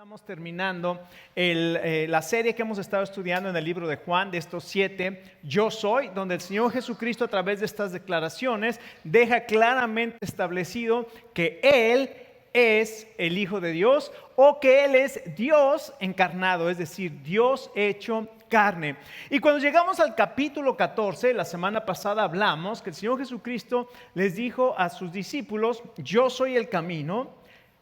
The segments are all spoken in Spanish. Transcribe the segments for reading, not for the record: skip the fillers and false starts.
Estamos terminando la serie que hemos estado estudiando en el libro de Juan, de estos 7 Yo Soy, donde el Señor Jesucristo a través de estas declaraciones deja claramente establecido que Él es el Hijo de Dios o que Él es Dios encarnado, es decir, Dios hecho carne. Y cuando llegamos al capítulo 14, la semana pasada hablamos que el Señor Jesucristo les dijo a sus discípulos: yo soy el camino,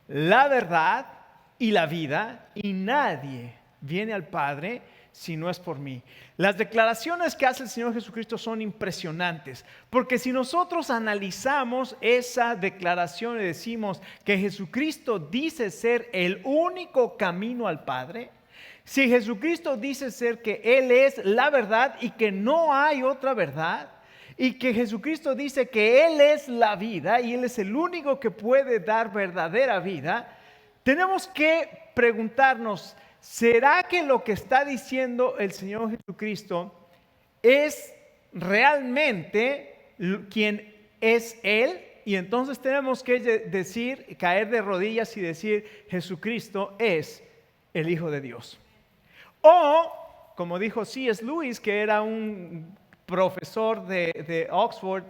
la verdad y la vida, y nadie viene al Padre si no es por mí. Las declaraciones que hace el Señor Jesucristo son impresionantes, porque si nosotros analizamos esa declaración y decimos que Jesucristo dice ser el único camino al Padre, si Jesucristo dice ser que Él es la verdad y que no hay otra verdad, y que Jesucristo dice que Él es la vida y Él es el único que puede dar verdadera vida, tenemos que preguntarnos: ¿será que lo que está diciendo el Señor Jesucristo es realmente quien es Él? Y entonces tenemos que decir, caer de rodillas y decir: Jesucristo es el Hijo de Dios. O, como dijo C.S. Lewis, que era un profesor de Oxford,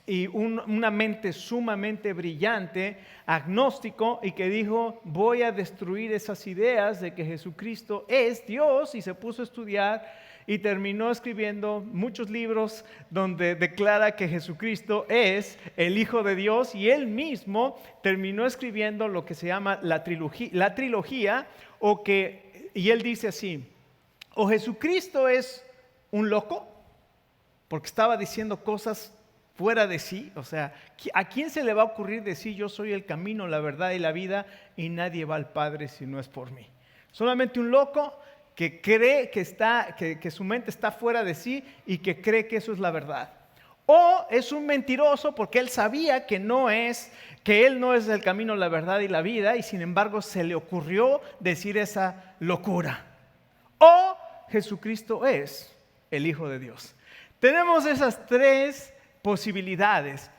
y una mente sumamente brillante, agnóstico, y que dijo: voy a destruir esas ideas de que Jesucristo es Dios, y se puso a estudiar y terminó escribiendo muchos libros donde declara que Jesucristo es el Hijo de Dios, y él mismo terminó escribiendo lo que se llama la trilogía, y él dice así: o Jesucristo es un loco, porque estaba diciendo cosas fuera de sí. O sea, ¿a quién se le va a ocurrir decir: yo soy el camino, la verdad y la vida, y nadie va al Padre si no es por mí? Solamente un loco que cree que su mente está fuera de sí y que cree que eso es la verdad. O es un mentiroso porque él sabía que él no es el camino, la verdad y la vida, y sin embargo se le ocurrió decir esa locura. O Jesucristo es el Hijo de Dios. Tenemos esas tres posibilidades,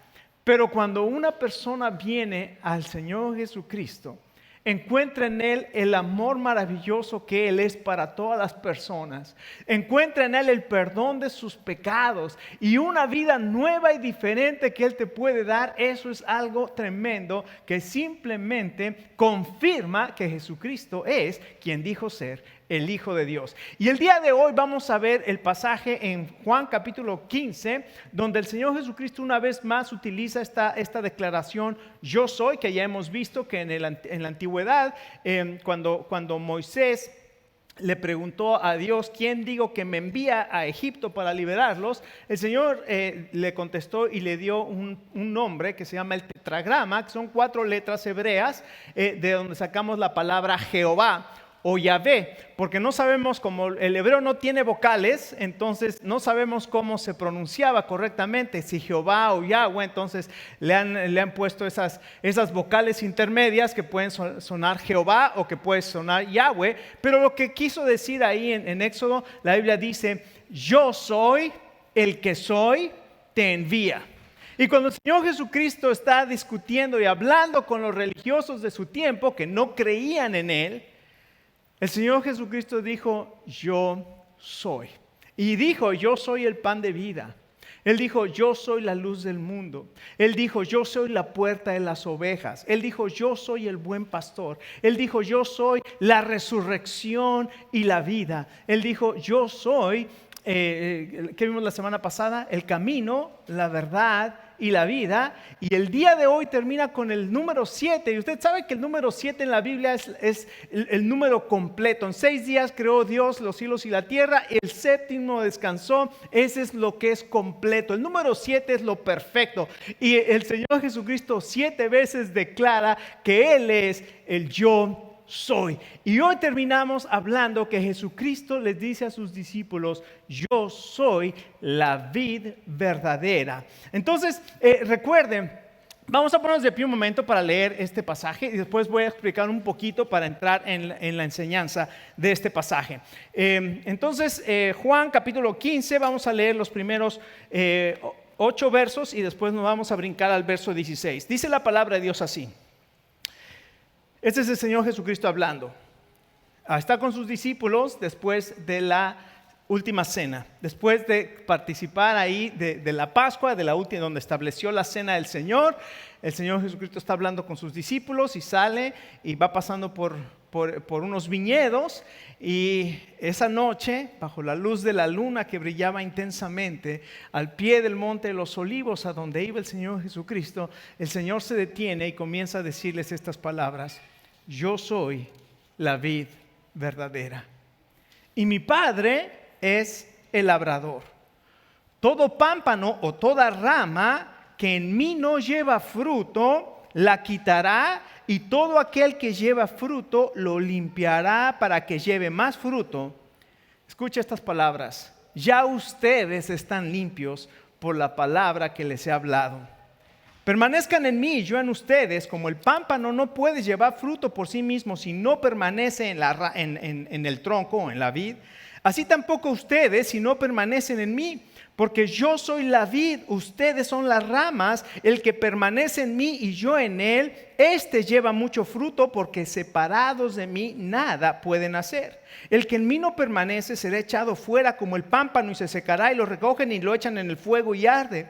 pero cuando una persona viene al Señor Jesucristo, encuentra en Él el amor maravilloso que Él es para todas las personas, encuentra en Él el perdón de sus pecados y una vida nueva y diferente que Él te puede dar. Eso es algo tremendo que simplemente confirma que Jesucristo es quien dijo ser el Hijo de Dios. Y el día de hoy vamos a ver el pasaje en Juan capítulo 15, donde el Señor Jesucristo una vez más utiliza esta declaración: yo soy, que ya hemos visto que en la antigüedad, cuando Moisés le preguntó a Dios: ¿quién digo que me envía a Egipto para liberarlos?, el Señor le contestó y le dio un nombre que se llama el tetragrama, que son 4 letras hebreas, de donde sacamos la palabra Jehová o Yahvé, porque no sabemos, como el hebreo no tiene vocales, entonces no sabemos cómo se pronunciaba correctamente, si Jehová o Yahweh. Entonces le han puesto esas vocales intermedias que pueden sonar Jehová o que puede sonar Yahweh. Pero lo que quiso decir ahí en Éxodo, la Biblia dice: yo soy el que soy, te envía. Y cuando el Señor Jesucristo está discutiendo y hablando con los religiosos de su tiempo que no creían en Él, el Señor Jesucristo dijo: yo soy. Y dijo: yo soy el pan de vida. Él dijo: yo soy la luz del mundo. Él dijo: yo soy la puerta de las ovejas. Él dijo: yo soy el buen pastor. Él dijo: yo soy la resurrección y la vida. Él dijo: yo soy, ¿qué vimos la semana pasada? El camino, la verdad y la vida. Y el día de hoy termina con el número 7. Y usted sabe que el número 7 en la Biblia es el número completo. En 6 días creó Dios los cielos y la tierra, el séptimo descansó. Ese es lo que es completo. El número 7 es lo perfecto. Y el Señor Jesucristo 7 veces declara que Él es el yo soy. Y hoy terminamos hablando que Jesucristo les dice a sus discípulos: yo soy la vid verdadera. Entonces, recuerden, vamos a ponernos de pie un momento para leer este pasaje y después voy a explicar un poquito para entrar en la enseñanza de este pasaje. Entonces, Juan capítulo 15, vamos a leer los primeros 8 versos y después nos vamos a brincar al verso 16. Dice la palabra de Dios así: Este es el Señor Jesucristo hablando. Está con sus discípulos después de la última cena, después de participar ahí de la Pascua, de la última, donde estableció la cena del Señor. El Señor Jesucristo está hablando con sus discípulos y sale y va pasando por unos viñedos, y esa noche, bajo la luz de la luna que brillaba intensamente, al pie del monte de los olivos, a donde iba el Señor Jesucristo, el Señor se detiene y comienza a decirles estas palabras: yo soy la vid verdadera y mi Padre es el labrador. Todo pámpano o toda rama que en mí no lleva fruto, la quitará, y todo aquel que lleva fruto lo limpiará para que lleve más fruto. Escucha estas palabras: ya ustedes están limpios por la palabra que les he hablado. Permanezcan en mí y yo en ustedes. Como el pámpano no puede llevar fruto por sí mismo si no permanece en el tronco o en la vid, así tampoco ustedes si no permanecen en mí. Porque yo soy la vid, ustedes son las ramas. El que permanece en mí y yo en él, este lleva mucho fruto, porque separados de mí nada pueden hacer. El que en mí no permanece será echado fuera como el pámpano y se secará, y lo recogen y lo echan en el fuego y arde.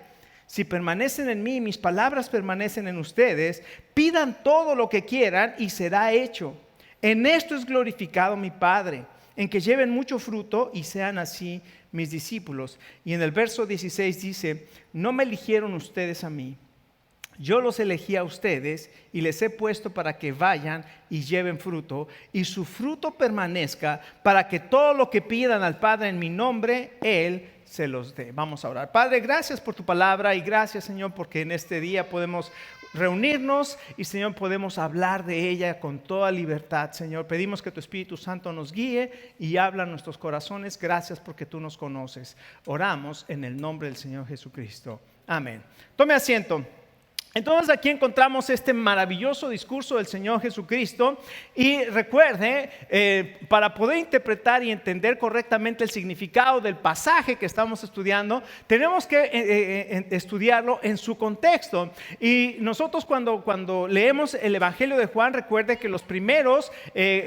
Si permanecen en mí y mis palabras permanecen en ustedes, pidan todo lo que quieran y será hecho. En esto es glorificado mi Padre, en que lleven mucho fruto y sean así mis discípulos. Y en el verso 16 dice: no me eligieron ustedes a mí, yo los elegí a ustedes y les he puesto para que vayan y lleven fruto, y su fruto permanezca, para que todo lo que pidan al Padre en mi nombre, Él se los dé. Vamos a orar. Padre, gracias por tu palabra, y gracias, Señor, porque en este día podemos reunirnos y, Señor, podemos hablar de ella con toda libertad. Señor, pedimos que tu Espíritu Santo nos guíe y habla a nuestros corazones. Gracias porque tú nos conoces. Oramos en el nombre del Señor Jesucristo. Amén. Tome asiento. Entonces aquí encontramos este maravilloso discurso del Señor Jesucristo, y recuerde, para poder interpretar y entender correctamente el significado del pasaje que estamos estudiando, tenemos que estudiarlo en su contexto. Y nosotros cuando leemos el Evangelio de Juan, recuerde que los primeros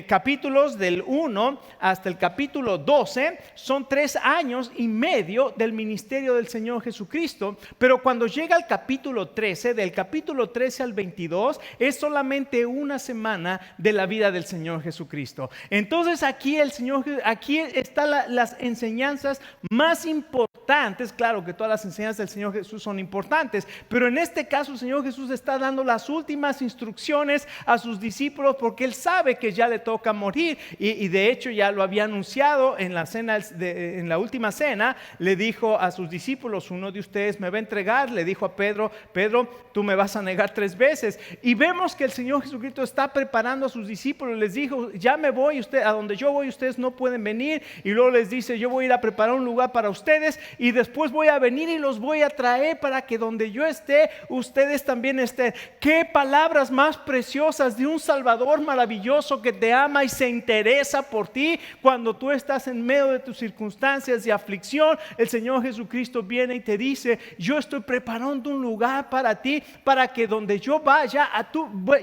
capítulos del 1 hasta el capítulo 12 son 3 años y medio del ministerio del Señor Jesucristo, pero cuando llega al capítulo 13, del capítulo 13 al 22, es solamente una semana de la vida del Señor Jesucristo. Entonces aquí están las enseñanzas más importantes. Claro que todas las enseñanzas del Señor Jesús son importantes, pero en este caso el Señor Jesús está dando las últimas instrucciones a sus discípulos, porque Él sabe que ya le toca morir, y de hecho ya lo había anunciado en en la última cena. Le dijo a sus discípulos: uno de ustedes me va a entregar. Le dijo a Pedro: Pedro, tú me vas a negar 3 veces. Y vemos que el Señor Jesucristo está preparando a sus discípulos. Les dijo: ya me voy, a donde yo voy ustedes no pueden venir. Y luego les dice: yo voy a ir a preparar un lugar para ustedes, y después voy a venir y los voy a traer para que donde yo esté, ustedes también estén. Qué palabras más preciosas de un Salvador maravilloso que te ama y se interesa por ti cuando tú estás en medio de tus circunstancias de aflicción. El Señor Jesucristo viene y te dice: yo estoy preparando un lugar para ti, para que donde yo vaya,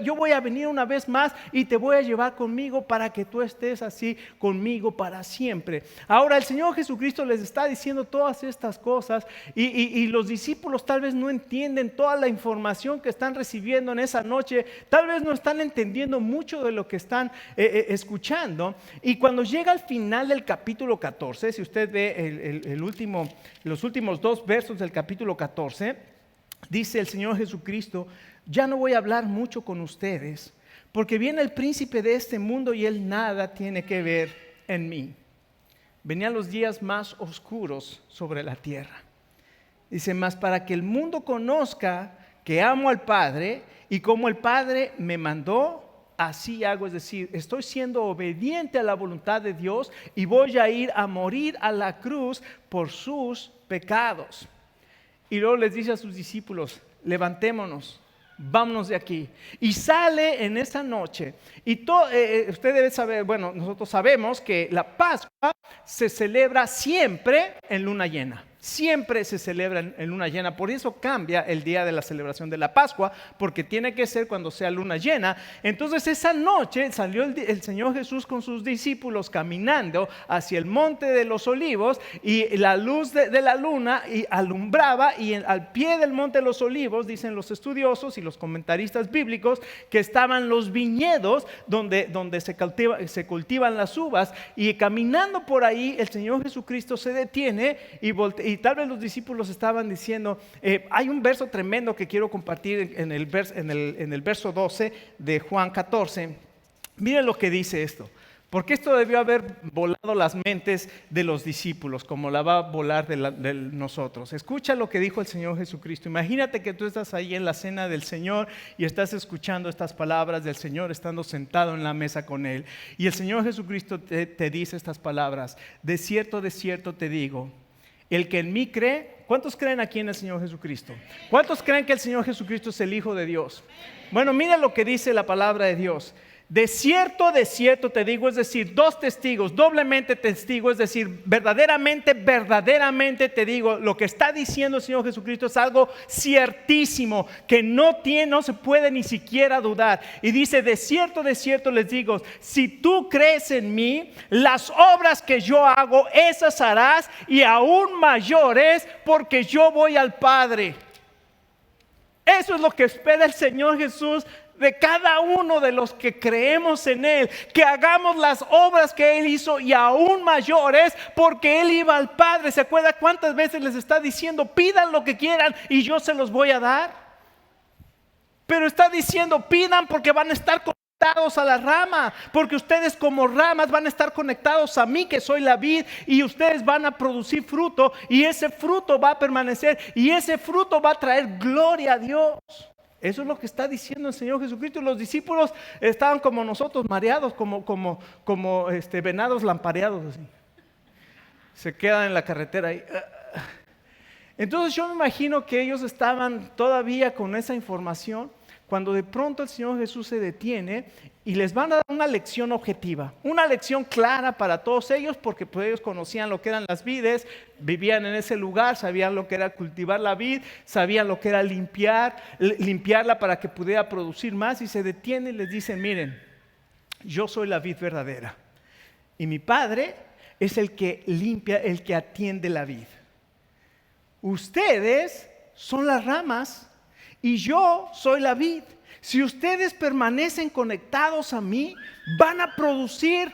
yo voy a venir una vez más y te voy a llevar conmigo, para que tú estés así conmigo para siempre. Ahora el Señor Jesucristo les está diciendo todas estas cosas, y los discípulos tal vez no entienden toda la información que están recibiendo en esa noche. Tal vez no están entendiendo mucho de lo que están escuchando. Y cuando llega al final del capítulo 14, si usted ve los últimos 2 versos del capítulo 14, dice el Señor Jesucristo: ya no voy a hablar mucho con ustedes, porque viene el príncipe de este mundo y él nada tiene que ver en mí. Venían los días más oscuros sobre la tierra. Dice: mas para que el mundo conozca que amo al Padre, y como el Padre me mandó, así hago. Es decir, estoy siendo obediente a la voluntad de Dios, y voy a ir a morir a la cruz por sus pecados. Y luego les dice a sus discípulos: levantémonos, vámonos de aquí. Y sale en esa noche. Y usted debe saber, bueno, nosotros sabemos que la Pascua se celebra siempre en luna llena. Siempre se celebra en luna llena, por eso cambia el día de la celebración de la Pascua, porque tiene que ser cuando sea luna llena. Entonces esa noche salió el Señor Jesús con sus discípulos caminando hacia el monte de los olivos, y la luz de la luna alumbraba, y al pie del monte de los olivos, dicen los estudiosos y los comentaristas bíblicos, que estaban los viñedos donde se cultivan las uvas, y caminando por ahí el Señor Jesucristo se detiene y tal vez los discípulos estaban diciendo, hay un verso tremendo que quiero compartir en el verso 12 de Juan 14. Miren lo que dice esto, porque esto debió haber volado las mentes de los discípulos, como la va a volar de nosotros. Escucha lo que dijo el Señor Jesucristo. Imagínate que tú estás ahí en la cena del Señor y estás escuchando estas palabras del Señor, estando sentado en la mesa con Él. Y el Señor Jesucristo te dice estas palabras: de cierto te digo, el que en mí cree. ¿Cuántos creen aquí en el Señor Jesucristo? ¿Cuántos creen que el Señor Jesucristo es el Hijo de Dios? Bueno, mira lo que dice la palabra de Dios. De cierto te digo, es decir, dos testigos, doblemente testigo, es decir, verdaderamente te digo. Lo que está diciendo el Señor Jesucristo es algo ciertísimo, que no se puede ni siquiera dudar. Y dice, de cierto les digo, si tú crees en mí, las obras que yo hago, esas harás, y aún mayores, porque yo voy al Padre. Eso es lo que espera el Señor Jesús de cada uno de los que creemos en Él, que hagamos las obras que Él hizo y aún mayores, porque Él iba al Padre. ¿Se acuerda cuántas veces les está diciendo, pidan lo que quieran y yo se los voy a dar? Pero está diciendo, pidan porque van a estar conectados a la rama, porque ustedes como ramas van a estar conectados a mí, que soy la vid, y ustedes van a producir fruto, y ese fruto va a permanecer, y ese fruto va a traer gloria a Dios. Eso es lo que está diciendo el Señor Jesucristo. Y los discípulos estaban como nosotros, mareados, como venados lampareados, así. Se quedan en la carretera ahí. Entonces yo me imagino que ellos estaban todavía con esa información, cuando de pronto el Señor Jesús se detiene y les van a dar una lección objetiva, una lección clara para todos ellos, porque pues ellos conocían lo que eran las vides, vivían en ese lugar, sabían lo que era cultivar la vid, sabían lo que era limpiarla para que pudiera producir más, y se detiene y les dice, miren, yo soy la vid verdadera y mi Padre es el que limpia, el que atiende la vid. Ustedes son las ramas y yo soy la vid. Si ustedes permanecen conectados a mí, van a producir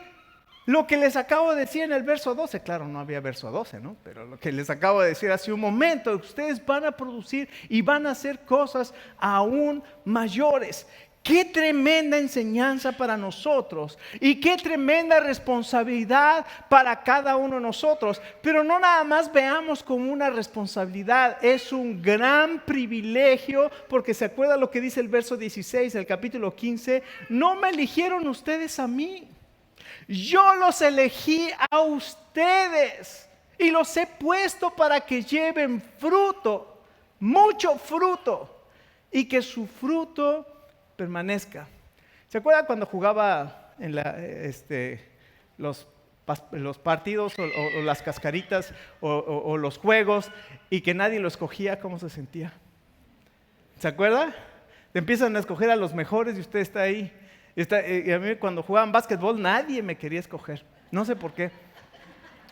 lo que les acabo de decir en el verso 12. Claro, no había verso 12, ¿no? Pero lo que les acabo de decir hace un momento, ustedes van a producir y van a hacer cosas aún mayores. Qué tremenda enseñanza para nosotros y qué tremenda responsabilidad para cada uno de nosotros. Pero no nada más veamos como una responsabilidad, es un gran privilegio, porque se acuerda lo que dice el verso 16 del capítulo 15, no me eligieron ustedes a mí, yo los elegí a ustedes y los he puesto para que lleven fruto, mucho fruto, y que su fruto permanezca. ¿Se acuerdan cuando jugaba en los partidos o las cascaritas o los juegos y que nadie lo escogía? ¿Cómo se sentía? ¿Se acuerda? Te empiezan a escoger a los mejores y usted está ahí. Y a mí cuando jugaban básquetbol nadie me quería escoger. No sé por qué.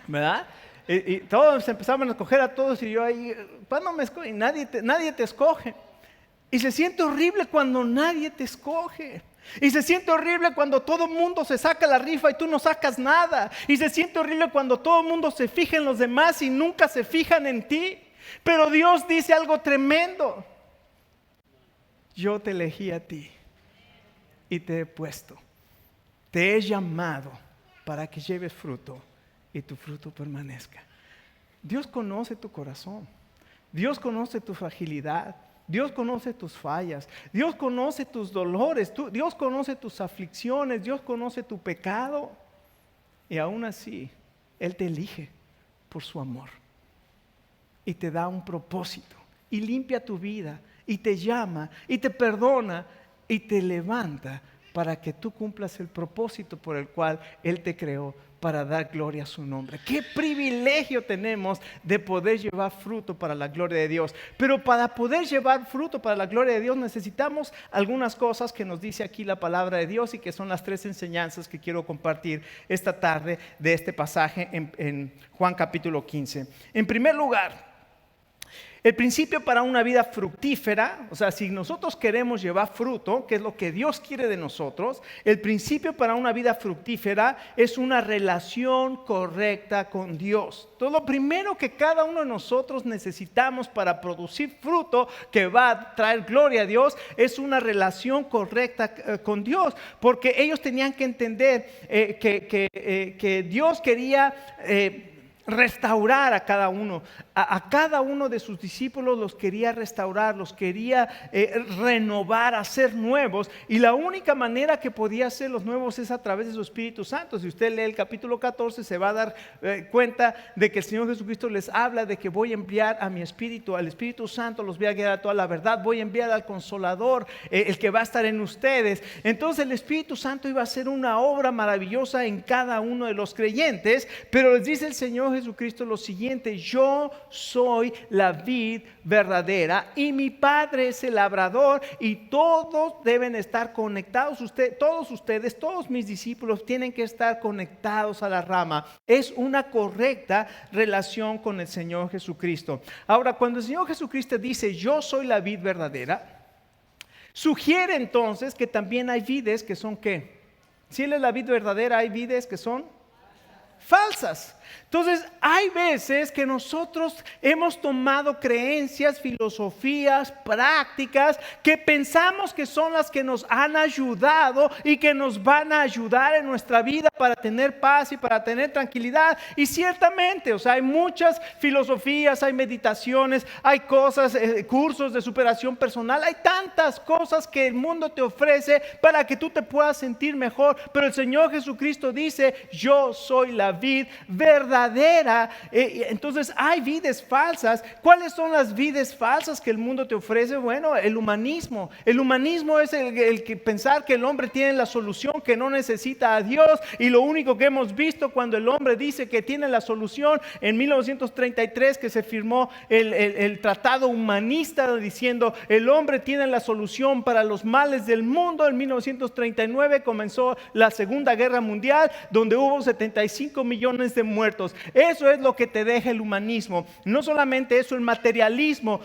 ¿Verdad? Y todos empezaban a escoger a todos y yo ahí, ¿cuándo me escoge? Y nadie te escoge. Y se siente horrible cuando nadie te escoge. Y se siente horrible cuando todo el mundo se saca la rifa y tú no sacas nada. Y se siente horrible cuando todo el mundo se fija en los demás y nunca se fijan en ti. Pero Dios dice algo tremendo. Yo te elegí a ti y te he puesto. Te he llamado para que lleves fruto y tu fruto permanezca. Dios conoce tu corazón. Dios conoce tu fragilidad. Dios conoce tus fallas, Dios conoce tus dolores, Dios conoce tus aflicciones, Dios conoce tu pecado. Y aún así, Él te elige por su amor. Y te da un propósito. Y limpia tu vida. Y te llama. Y te perdona. Y te levanta para que tú cumplas el propósito por el cual Él te creó, para dar gloria a su nombre. Qué privilegio tenemos de poder llevar fruto para la gloria de Dios. Pero para poder llevar fruto para la gloria de Dios necesitamos algunas cosas que nos dice aquí la palabra de Dios y que son las 3 enseñanzas que quiero compartir esta tarde de este pasaje en Juan capítulo 15. En primer lugar, el principio para una vida fructífera, o sea, si nosotros queremos llevar fruto, que es lo que Dios quiere de nosotros, el principio para una vida fructífera es una relación correcta con Dios. Entonces, lo primero que cada uno de nosotros necesitamos para producir fruto que va a traer gloria a Dios es una relación correcta con Dios, porque ellos tenían que entender que Dios quería restaurar a cada uno. A cada uno de sus discípulos los quería restaurar, los quería renovar, hacer nuevos, y la única manera que podía hacerlos nuevos es a través de su Espíritu Santo. Si usted lee el capítulo 14 se va a dar cuenta de que el Señor Jesucristo les habla de que voy a enviar a mi Espíritu, al Espíritu Santo los voy a guiar a toda la verdad, voy a enviar al Consolador, el que va a estar en ustedes. Entonces el Espíritu Santo iba a hacer una obra maravillosa en cada uno de los creyentes, pero les dice el Señor Jesucristo lo siguiente: yo soy la vid verdadera y mi Padre es el labrador, y todos deben estar conectados. Todos mis discípulos tienen que estar conectados a la rama. Es una correcta relación con el Señor Jesucristo. Ahora, cuando el Señor Jesucristo dice yo soy la vid verdadera, sugiere entonces que también hay vides que son ¿qué? Si Él es la vid verdadera, hay vides que son falsas. Entonces hay veces que nosotros hemos tomado creencias, filosofías, prácticas que pensamos que son las que nos han ayudado y que nos van a ayudar en nuestra vida para tener paz y para tener tranquilidad. Y ciertamente, o sea, hay muchas filosofías, hay meditaciones, hay cosas, cursos de superación personal, hay tantas cosas que el mundo te ofrece para que tú te puedas sentir mejor. Pero el Señor Jesucristo dice yo soy la vid verdadera. Entonces hay vides falsas. ¿Cuáles son las vides falsas que el mundo te ofrece? Bueno, el humanismo. El humanismo es el que pensar que el hombre tiene la solución, que no necesita a Dios, y lo único que hemos visto cuando el hombre dice que tiene la solución, en 1933 que se firmó el tratado humanista diciendo el hombre tiene la solución para los males del mundo. En 1939 comenzó la Segunda Guerra Mundial, donde hubo 75 millones de muertos. Eso es lo que te deja el humanismo. No solamente eso, el materialismo.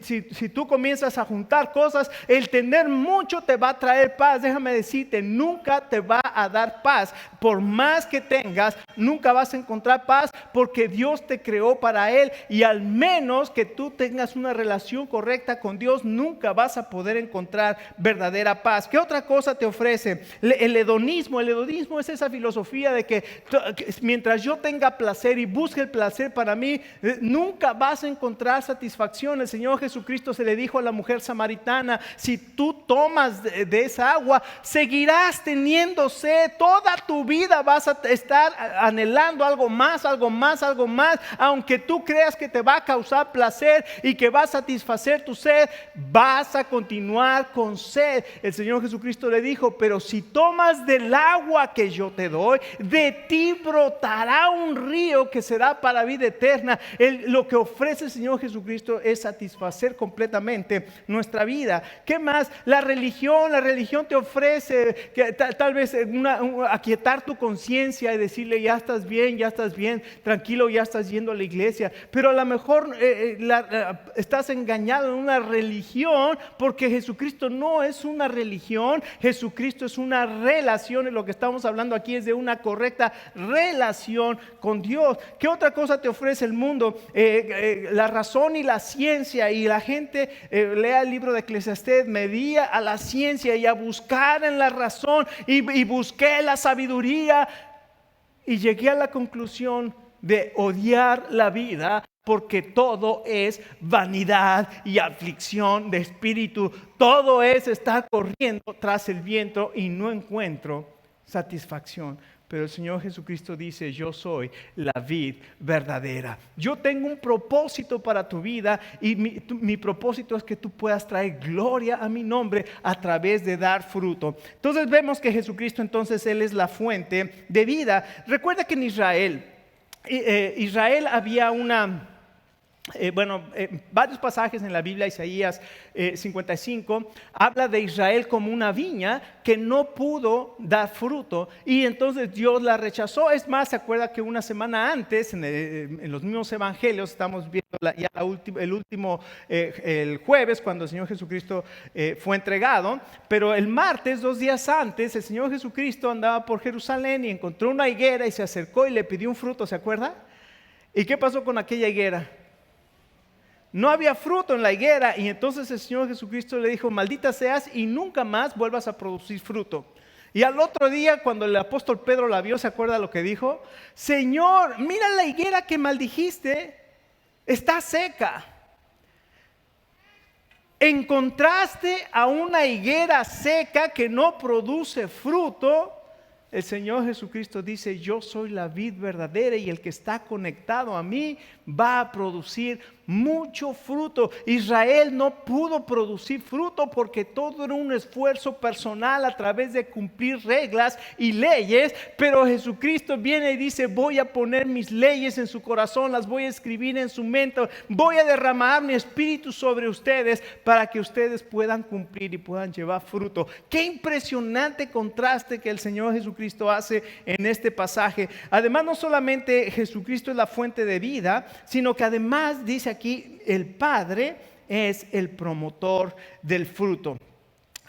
Si tú comienzas a juntar cosas, el tener mucho te va a traer paz. Déjame decirte, nunca te va a dar paz. Por más que tengas, nunca vas a encontrar paz, porque Dios te creó para Él, y al menos que tú tengas una relación correcta con Dios, nunca vas a poder encontrar verdadera paz. ¿Qué otra cosa te ofrece? El hedonismo. El hedonismo es esa filosofía de que mientras yo tenga placer y busque el placer para mí, nunca vas a encontrar satisfacción. El Señor Jesucristo se le dijo a la mujer samaritana: si tú tomas de esa agua, seguirás teniendo sed. Toda tu vida vas a estar anhelando algo más, algo más, algo más. Aunque tú creas que te va a causar placer y que va a satisfacer tu sed, vas a continuar con sed. El Señor Jesucristo le dijo: pero si tomas del agua que yo te doy, de ti brotará un río que será para vida eterna. Lo que ofrece el Señor Jesucristo es satisfacer completamente nuestra vida. ¿Qué más? La religión te ofrece que tal vez aquietar tu conciencia y decirle ya estás bien, tranquilo, ya estás yendo a la iglesia. Pero a lo mejor estás engañado en una religión, porque Jesucristo no es una religión, Jesucristo es una relación, y lo que estamos hablando aquí es de una correcta relación con Dios. ¿Qué otra cosa te ofrece el mundo? La razón y la ciencia, y la gente lea el libro de Eclesiastés, medía a la ciencia y a buscar en la razón, y busqué la sabiduría, y llegué a la conclusión de odiar la vida, porque todo es vanidad y aflicción de espíritu. Todo es estar corriendo tras el viento y no encuentro satisfacción. Pero el Señor Jesucristo dice, yo soy la vid verdadera. Yo tengo un propósito para tu vida y mi propósito es que tú puedas traer gloria a mi nombre a través de dar fruto. Entonces vemos que Jesucristo, entonces, Él es la fuente de vida. Recuerda que en Israel había varios pasajes en la Biblia, Isaías 55, habla de Israel como una viña que no pudo dar fruto y entonces Dios la rechazó. Es más, se acuerda que una semana antes, en los mismos evangelios, estamos viendo el jueves, cuando el Señor Jesucristo fue entregado, pero el martes, 2 días antes, el Señor Jesucristo andaba por Jerusalén y encontró una higuera y se acercó y le pidió un fruto, ¿se acuerda? ¿Y qué pasó con aquella higuera? No había fruto en la higuera y entonces el Señor Jesucristo le dijo, maldita seas y nunca más vuelvas a producir fruto. Y al otro día, cuando el apóstol Pedro la vio, ¿se acuerda lo que dijo? Señor, mira la higuera que maldijiste, está seca. Encontraste a una higuera seca que no produce fruto. El Señor Jesucristo dice, yo soy la vid verdadera y el que está conectado a mí va a producir mucho fruto. Israel no pudo producir fruto porque todo era un esfuerzo personal a través de cumplir reglas y leyes, pero Jesucristo viene y dice, voy a poner mis leyes en su corazón, las voy a escribir en su mente, voy a derramar mi espíritu sobre ustedes para que ustedes puedan cumplir y puedan llevar fruto. Qué impresionante contraste que el Señor Jesucristo hace en este pasaje. Además, no solamente Jesucristo es la fuente de vida, sino que además dice aquí, el Padre es el promotor del fruto.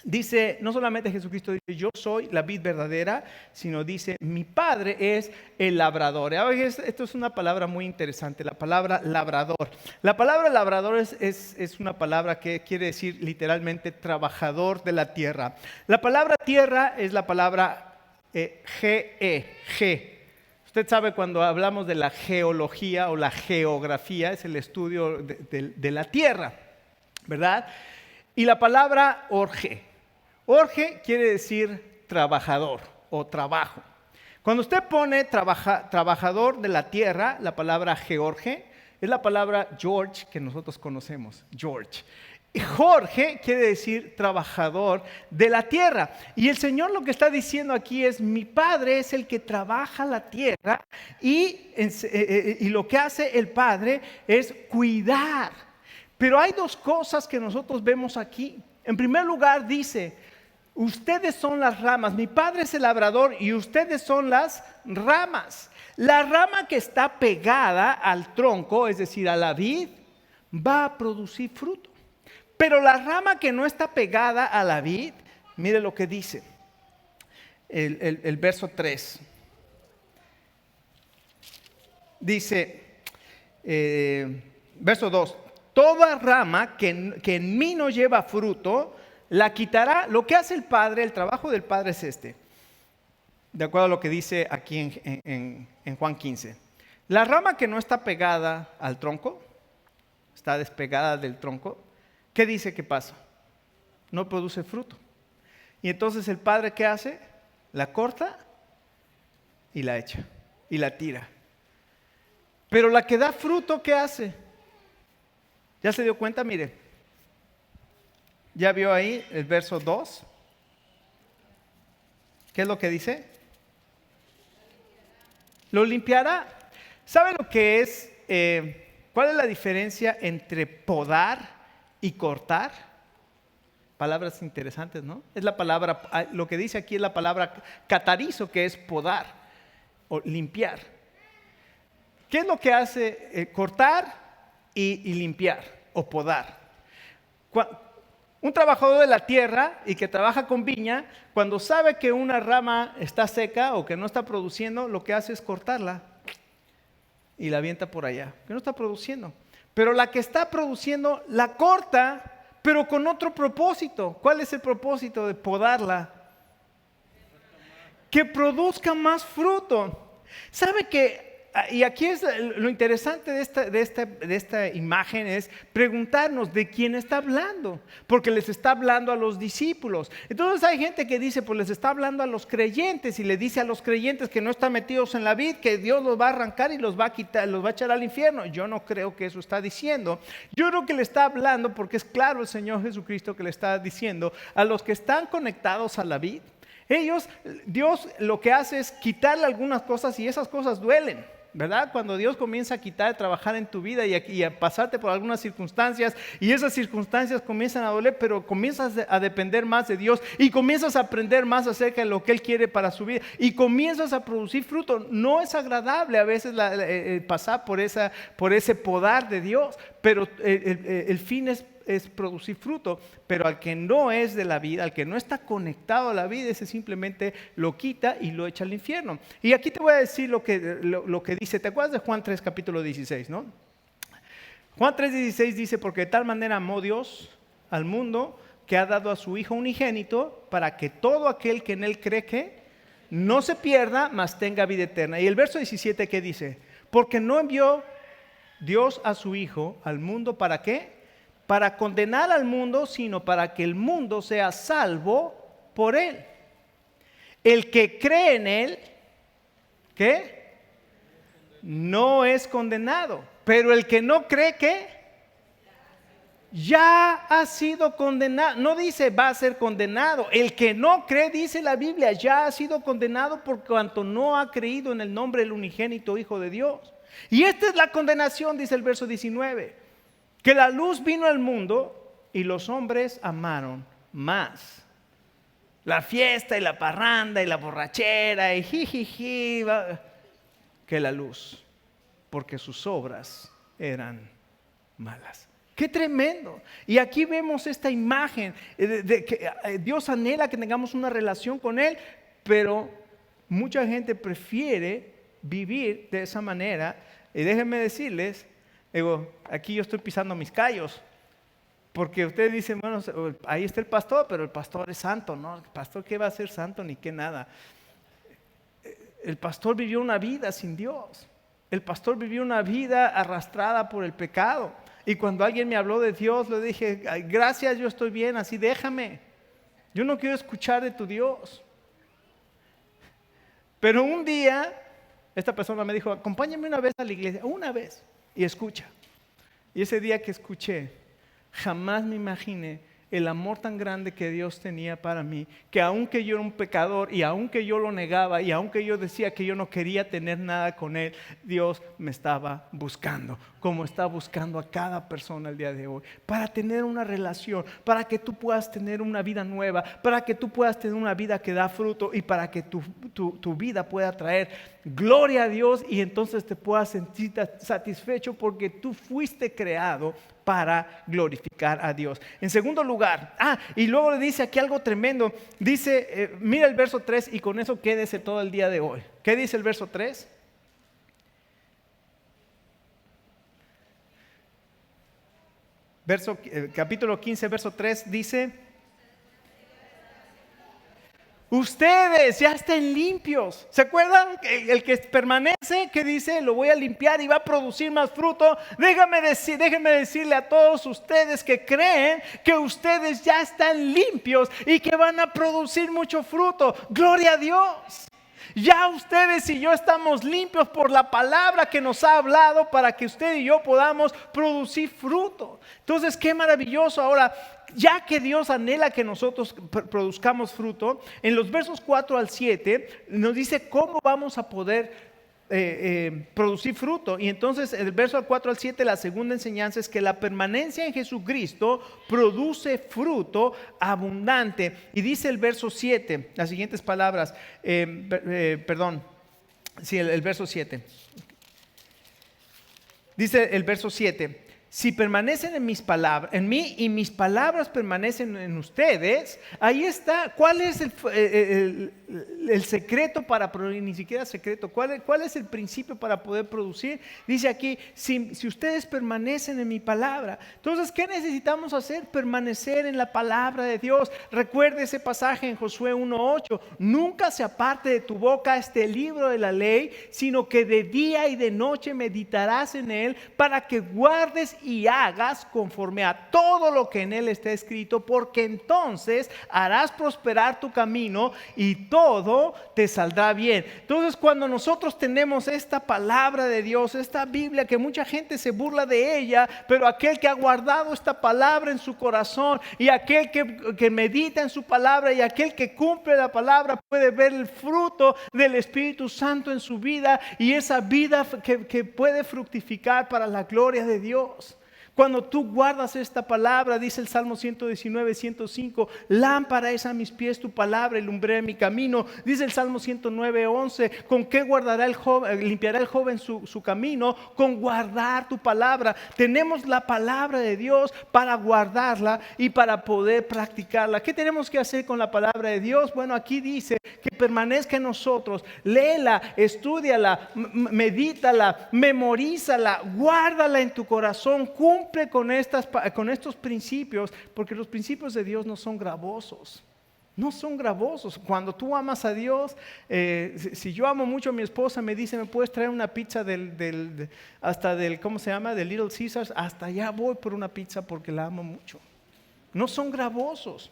Dice, no solamente Jesucristo dice, yo soy la vid verdadera, sino dice, mi Padre es el labrador. Ahora, esto es una palabra muy interesante, la palabra labrador. La palabra labrador es una palabra que quiere decir literalmente trabajador de la tierra. La palabra tierra es la palabra G. Usted sabe, cuando hablamos de la geología o la geografía, es el estudio de la tierra, ¿verdad? Y la palabra orge quiere decir trabajador o trabajo. Cuando usted pone trabajador de la tierra, la palabra george es la palabra George que nosotros conocemos, George. Y Jorge quiere decir trabajador de la tierra. Y el Señor lo que está diciendo aquí es, mi Padre es el que trabaja la tierra y lo que hace el Padre es cuidar. Pero hay dos cosas que nosotros vemos aquí. En primer lugar dice, ustedes son las ramas, mi Padre es el labrador y ustedes son las ramas. La rama que está pegada al tronco, es decir, a la vid, va a producir fruto. Pero la rama que no está pegada a la vid, mire lo que dice el verso 3. Dice, verso 2, toda rama que en mí no lleva fruto, la quitará. Lo que hace el Padre, el trabajo del Padre es este, de acuerdo a lo que dice aquí en Juan 15. La rama que no está pegada al tronco, está despegada del tronco, ¿qué dice que pasa? No produce fruto. Y entonces el Padre, ¿qué hace? La corta y la echa y la tira. Pero la que da fruto, ¿qué hace? ¿Ya se dio cuenta? Mire, ¿ya vio ahí el verso 2? ¿Qué es lo que dice? Lo limpiará. ¿Sabe lo que es? ¿Cuál es la diferencia entre podar y cortar? Palabras interesantes, ¿no? Es la palabra, lo que dice aquí es la palabra catarizo, que es podar o limpiar. ¿Qué es lo que hace cortar y limpiar o podar? Un trabajador de la tierra y que trabaja con viña, cuando sabe que una rama está seca o que no está produciendo, lo que hace es cortarla y la avienta por allá, que no está produciendo. Pero la que está produciendo la corta, pero con otro propósito. ¿Cuál es el propósito de podarla? Que produzca más fruto. ¿Sabe que y aquí es lo interesante de esta imagen es preguntarnos de quién está hablando, porque les está hablando a los discípulos. Entonces hay gente que dice, pues les está hablando a los creyentes y le dice a los creyentes que no están metidos en la vid, que Dios los va a arrancar y los va a quitar, los va a echar al infierno. Yo no creo que eso está diciendo. Yo creo que le está hablando, porque es claro el Señor Jesucristo que le está diciendo a los que están conectados a la vid. Dios lo que hace es quitarle algunas cosas y esas cosas duelen, ¿verdad? Cuando Dios comienza a quitar, a trabajar en tu vida y a pasarte por algunas circunstancias y esas circunstancias comienzan a doler, pero comienzas a depender más de Dios y comienzas a aprender más acerca de lo que Él quiere para su vida y comienzas a producir fruto. No es agradable a veces pasar por ese podar de Dios, pero el fin es producir fruto, pero al que no es de la vida, al que no está conectado a la vida, ese simplemente lo quita y lo echa al infierno. Y aquí te voy a decir lo que dice, ¿te acuerdas de Juan 3 capítulo 16, no? Juan 3:16 dice, porque de tal manera amó Dios al mundo que ha dado a su Hijo unigénito para que todo aquel que en Él cree que no se pierda, mas tenga vida eterna. Y el verso 17 ¿qué dice? Porque no envió Dios a su Hijo al mundo, ¿para qué? Para condenar al mundo, sino para que el mundo sea salvo por Él. El que cree en Él, ¿qué? No es condenado. Pero el que no cree, ¿qué? Ya ha sido condenado. No dice va a ser condenado. El que no cree, dice la Biblia, ya ha sido condenado por cuanto no ha creído en el nombre del unigénito Hijo de Dios. Y esta es la condenación, dice el verso 19. Que la luz vino al mundo y los hombres amaron más la fiesta y la parranda y la borrachera y jijiji que la luz, porque sus obras eran malas. ¡Qué tremendo! Y aquí vemos esta imagen de que Dios anhela que tengamos una relación con Él, pero mucha gente prefiere vivir de esa manera. Y déjenme decirles, aquí yo estoy pisando mis callos, porque ustedes dicen, bueno, ahí está el pastor, pero el pastor es santo, ¿no? El pastor, ¿qué va a ser santo ni qué nada? El pastor vivió una vida sin Dios. El pastor vivió una vida arrastrada por el pecado. Y cuando alguien me habló de Dios, le dije, gracias, yo estoy bien, así déjame. Yo no quiero escuchar de tu Dios. Pero un día, esta persona me dijo, acompáñame una vez a la iglesia, una vez. Y escucha. Y ese día que escuché, jamás me imaginé el amor tan grande que Dios tenía para mí, que aunque yo era un pecador y aunque yo lo negaba y aunque yo decía que yo no quería tener nada con Él, Dios me estaba buscando, como está buscando a cada persona el día de hoy, para tener una relación, para que tú puedas tener una vida nueva, para que tú puedas tener una vida que da fruto y para que tu vida pueda traer gloria a Dios y entonces te puedas sentir satisfecho porque tú fuiste creado para glorificar a Dios. En segundo lugar, y luego le dice aquí algo tremendo, dice, mira el verso 3 y con eso quédese todo el día de hoy. ¿Qué dice el verso 3? Capítulo 15, verso 3 dice, ustedes ya estén limpios. ¿Se acuerdan? El que permanece, que dice, lo voy a limpiar y va a producir más fruto. Déjenme decirle a todos ustedes que creen que ustedes ya están limpios y que van a producir mucho fruto. Gloria a Dios. Ya ustedes y yo estamos limpios por la palabra que nos ha hablado para que usted y yo podamos producir fruto. Entonces, qué maravilloso. Ahora, ya que Dios anhela que nosotros produzcamos fruto, en los versos 4 al 7 nos dice cómo vamos a poder producir fruto. Y entonces el verso 4 al 7, la segunda enseñanza es que la permanencia en Jesucristo produce fruto abundante. Y dice el verso 7, las siguientes palabras, el verso 7. Dice el verso 7. si permanecen en mis palabras, en mí y mis palabras permanecen en ustedes, ahí está. ¿Cuál es el secreto para producir? Ni siquiera secreto. ¿Cuál es el principio para poder producir? Dice aquí, si ustedes permanecen en mi palabra. Entonces, ¿qué necesitamos hacer? Permanecer en la palabra de Dios. Recuerde ese pasaje en Josué 1:8. Nunca se aparte de tu boca este libro de la ley, sino que de día y de noche meditarás en él, para que guardes y hagas conforme a todo lo que en él está escrito, porque entonces harás prosperar tu camino y todo te saldrá bien. Entonces, cuando nosotros tenemos esta palabra de Dios, esta Biblia, que mucha gente se burla de ella, pero aquel que ha guardado esta palabra en su corazón y aquel que medita en su palabra y aquel que cumple la palabra puede ver el fruto del Espíritu Santo en su vida, y esa vida que puede fructificar para la gloria de Dios. Cuando tú guardas esta palabra, dice el Salmo 119:105, lámpara es a mis pies tu palabra y lumbrera mi camino. Dice el Salmo 109:11, ¿con qué guardará el joven, limpiará el joven su camino? Con guardar tu palabra. Tenemos la palabra de Dios para guardarla y para poder practicarla. ¿Qué tenemos que hacer con la palabra de Dios? Bueno, aquí dice que permanezca en nosotros. Léela, estúdiala, medítala, memorízala, guárdala en tu corazón. Cumple con estos principios, porque los principios de Dios no son gravosos. No son gravosos. Cuando tú amas a Dios, si yo amo mucho a mi esposa, me dice, ¿me puedes traer una pizza hasta del, ¿cómo se llama? Del Little Caesars? Hasta allá voy por una pizza porque la amo mucho. No son gravosos.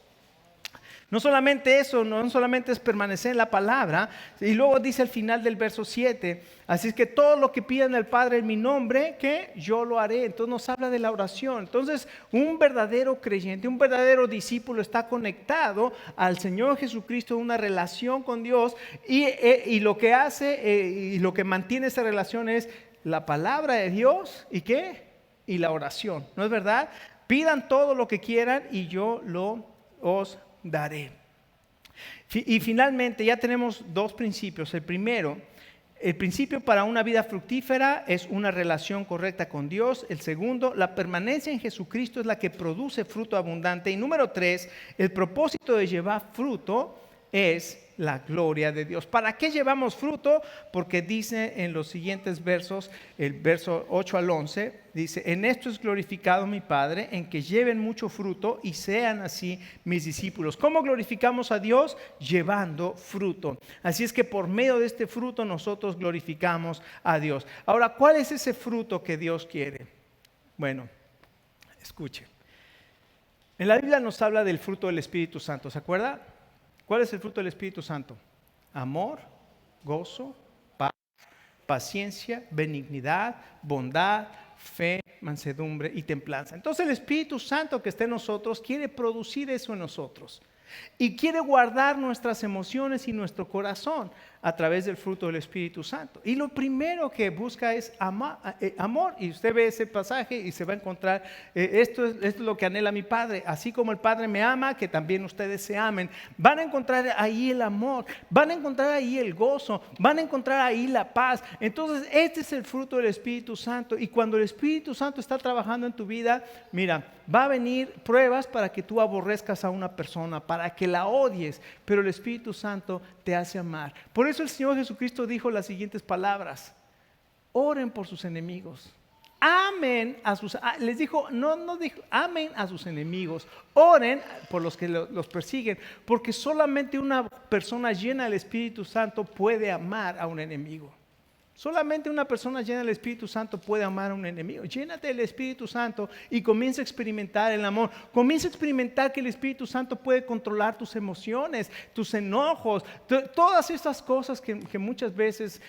No solamente eso, no solamente es permanecer en la palabra, y luego dice al final del verso 7, así es que todo lo que pidan al Padre en mi nombre, que yo lo haré. Entonces nos habla de la oración. Entonces un verdadero creyente, un verdadero discípulo está conectado al Señor Jesucristo en una relación con Dios, y lo que hace y lo que mantiene esa relación es la palabra de Dios, ¿y qué? Y la oración, ¿no es verdad? Pidan todo lo que quieran y yo os daré. Y finalmente ya tenemos dos principios. El primero, el principio para una vida fructífera es una relación correcta con Dios. El segundo, la permanencia en Jesucristo es la que produce fruto abundante. Y número 3, el propósito de llevar fruto es la gloria de Dios. ¿Para qué llevamos fruto? Porque dice en los siguientes versos, el verso 8 al 11, dice, en esto es glorificado mi Padre, en que lleven mucho fruto y sean así mis discípulos. ¿Cómo glorificamos a Dios? Llevando fruto. Así es que por medio de este fruto nosotros glorificamos a Dios. Ahora, ¿cuál es ese fruto que Dios quiere? Bueno, escuche. En la Biblia nos habla del fruto del Espíritu Santo, ¿se acuerda? ¿Cuál es el fruto del Espíritu Santo? Amor, gozo, paz, paciencia, benignidad, bondad, fe, mansedumbre y templanza. Entonces el Espíritu Santo que está en nosotros quiere producir eso en nosotros. Y quiere guardar nuestras emociones y nuestro corazón a través del fruto del Espíritu Santo. Y lo primero que busca es amor. Y usted ve ese pasaje y se va a encontrar, esto es lo que anhela mi Padre. Así como el Padre me ama, que también ustedes se amen. Van a encontrar ahí el amor, van a encontrar ahí el gozo, van a encontrar ahí la paz. Entonces este es el fruto del Espíritu Santo. Y cuando el Espíritu Santo está trabajando en tu vida, mira, va a venir pruebas para que tú aborrezcas a una persona, para que la odies, pero el Espíritu Santo te hace amar. Por eso el Señor Jesucristo dijo las siguientes palabras: oren por sus enemigos, amen a sus, les dijo, no dijo, amen a sus enemigos, oren por los que los persiguen, porque solamente una persona llena del Espíritu Santo puede amar a un enemigo. Solamente una persona llena del Espíritu Santo puede amar a un enemigo. Llénate del Espíritu Santo y comienza a experimentar el amor. Comienza a experimentar que el Espíritu Santo puede controlar tus emociones, tus enojos, todas estas cosas que muchas veces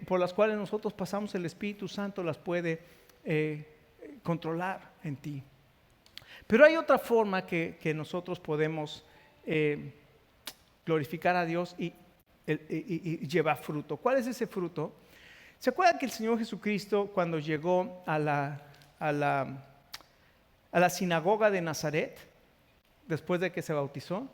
por las cuales nosotros pasamos, el Espíritu Santo las puede controlar en ti. Pero hay otra forma que nosotros podemos glorificar a Dios y llevar fruto. ¿Cuál es ese fruto? ¿Se acuerdan que el Señor Jesucristo, cuando llegó a la sinagoga de Nazaret, después de que se bautizó,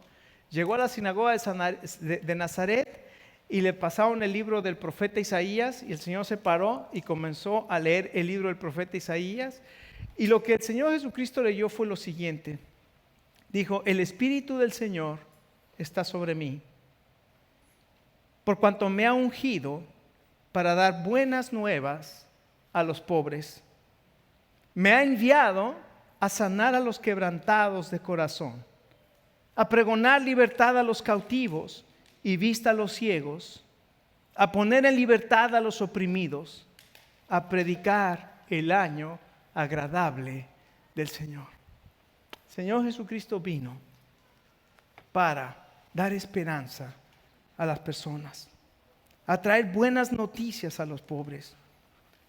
llegó a la sinagoga de Nazaret y le pasaron el libro del profeta Isaías, y el Señor se paró y comenzó a leer el libro del profeta Isaías, Y lo que el Señor Jesucristo leyó fue lo siguiente. Dijo, el Espíritu del Señor está sobre mí, por cuanto me ha ungido para dar buenas nuevas a los pobres. Me ha enviado a sanar a los quebrantados de corazón, a pregonar libertad a los cautivos y vista a los ciegos, a poner en libertad a los oprimidos, a predicar el año agradable del Señor. Señor Jesucristo vino para dar esperanza a las personas, a traer buenas noticias a los pobres,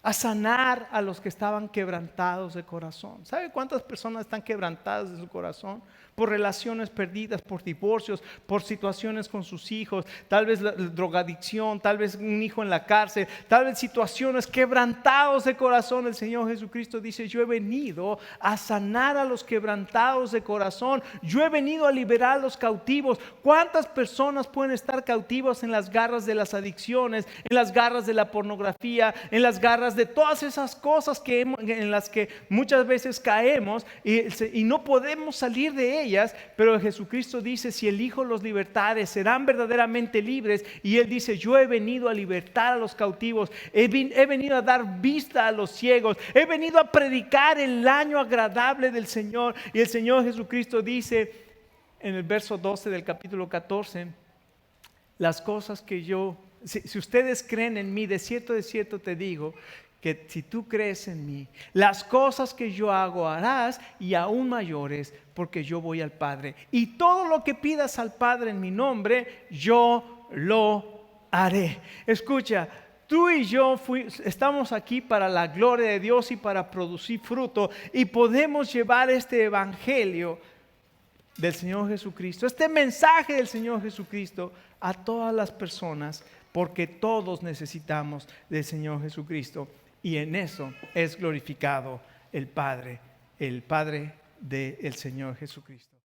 a sanar a los que estaban quebrantados de corazón. ¿Sabe cuántas personas están quebrantadas de su corazón? Por relaciones perdidas, por divorcios, por situaciones con sus hijos, tal vez la drogadicción, tal vez un hijo en la cárcel, tal vez situaciones quebrantados de corazón. El Señor Jesucristo dice, yo he venido a sanar a los quebrantados de corazón, yo he venido a liberar a los cautivos. ¿Cuántas personas pueden estar cautivas en las garras de las adicciones, en las garras de la pornografía, en las garras de todas esas cosas en las que muchas veces caemos y no podemos salir de ellas? Pero Jesucristo dice, si el Hijo los libertare, serán verdaderamente libres. Y Él dice, yo he venido a libertar a los cautivos, he venido a dar vista a los ciegos, he venido a predicar el año agradable del Señor. Y el Señor Jesucristo dice en el verso 12 del capítulo 14, las cosas que si ustedes creen en mí, de cierto te digo, que si tú crees en mí, las cosas que yo hago harás y aún mayores, porque yo voy al Padre. Y todo lo que pidas al Padre en mi nombre, yo lo haré. Escucha, tú y yo estamos aquí para la gloria de Dios y para producir fruto, y podemos llevar este evangelio del Señor Jesucristo, este mensaje del Señor Jesucristo a todas las personas, porque todos necesitamos del Señor Jesucristo. Y en eso es glorificado el Padre del Señor Jesucristo.